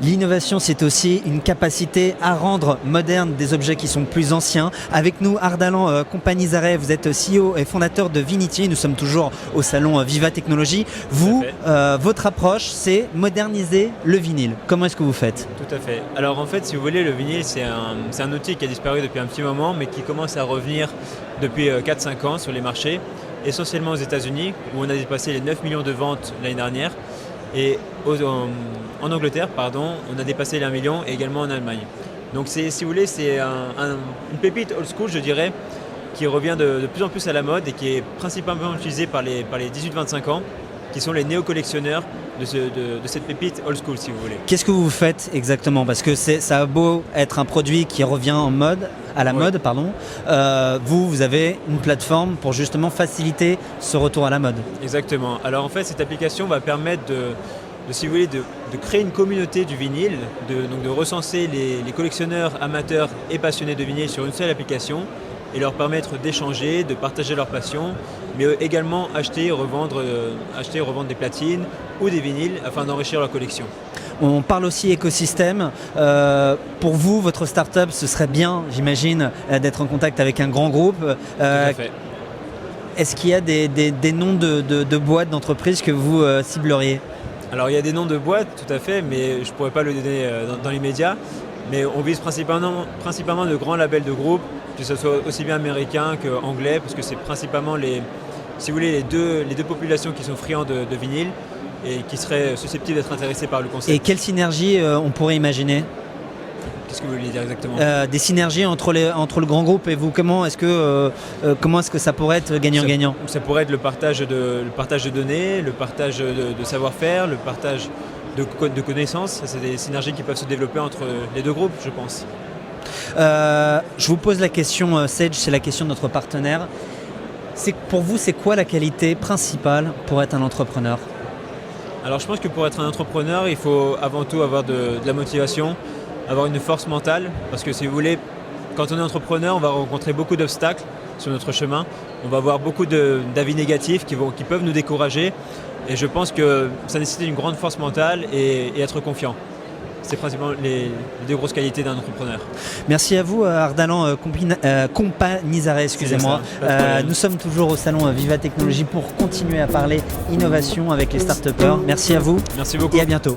L'innovation, c'est aussi une capacité à rendre modernes des objets qui sont plus anciens. Avec nous, Ardalan Companizareh, vous êtes CEO et fondateur de Vinity. Nous sommes toujours au salon Viva Technologie. Vous, votre approche, c'est moderniser le vinyle. Comment est-ce que vous faites? Tout à fait. Alors en fait, si vous voulez, le vinyle, c'est un outil qui a disparu depuis un petit moment, mais qui commence à revenir depuis 4-5 ans sur les marchés, essentiellement aux États-Unis, où on a dépassé les 9 millions de ventes l'année dernière. Et en Angleterre, on a dépassé les 1 million, et également en Allemagne. Donc si vous voulez, c'est une pépite old school, je dirais, qui revient de plus en plus à la mode et qui est principalement utilisée par les 18-25 ans, qui sont les néo-collectionneurs de cette pépite old school, si vous voulez. Qu'est-ce que vous faites exactement? Parce que ça a beau être un produit qui revient à la mode. Vous avez une plateforme pour justement faciliter ce retour à la mode. Exactement. Alors en fait, cette application va permettre si vous voulez, de créer une communauté du vinyle, donc de recenser les collectionneurs, amateurs et passionnés de vinyle sur une seule application et leur permettre d'échanger, de partager leur passion, mais également acheter et revendre des platines ou des vinyles afin d'enrichir leur collection. On parle aussi écosystème. Pour vous, votre start-up, ce serait bien, j'imagine, d'être en contact avec un grand groupe. Tout à fait. Est-ce qu'il y a des noms de boîtes, d'entreprises que vous cibleriez? Alors il y a des noms de boîtes, tout à fait, mais je ne pourrais pas le donner dans les médias. Mais on vise principalement de grands labels de groupes, que ce soit aussi bien américains qu'anglais, parce que c'est principalement si vous voulez, les deux populations qui sont friands de vinyle et qui seraient susceptibles d'être intéressés par le concept. Et quelle synergie on pourrait imaginer? Qu'est-ce que vous voulez dire exactement? Des synergies entre le grand groupe et vous. Comment est-ce que ça pourrait être gagnant-gagnant? Ça pourrait être le partage de données, le partage de savoir-faire, le partage de connaissances. Ça, c'est des synergies qui peuvent se développer entre les deux groupes, je pense. Je vous pose la question, Sage, c'est la question de notre partenaire. Pour vous, c'est quoi la qualité principale pour être un entrepreneur? Alors je pense que pour être un entrepreneur, il faut avant tout avoir de la motivation, avoir une force mentale, parce que si vous voulez, quand on est entrepreneur, on va rencontrer beaucoup d'obstacles sur notre chemin, on va avoir beaucoup d'avis négatifs qui peuvent nous décourager, et je pense que ça nécessite une grande force mentale et être confiant. C'est principalement les deux grosses qualités d'un entrepreneur. Merci à vous, Ardalan Companizareh, excusez-moi. Nous sommes toujours au salon Viva Technologie pour continuer à parler innovation avec les start-upers. Merci à vous. Merci beaucoup. Et à bientôt.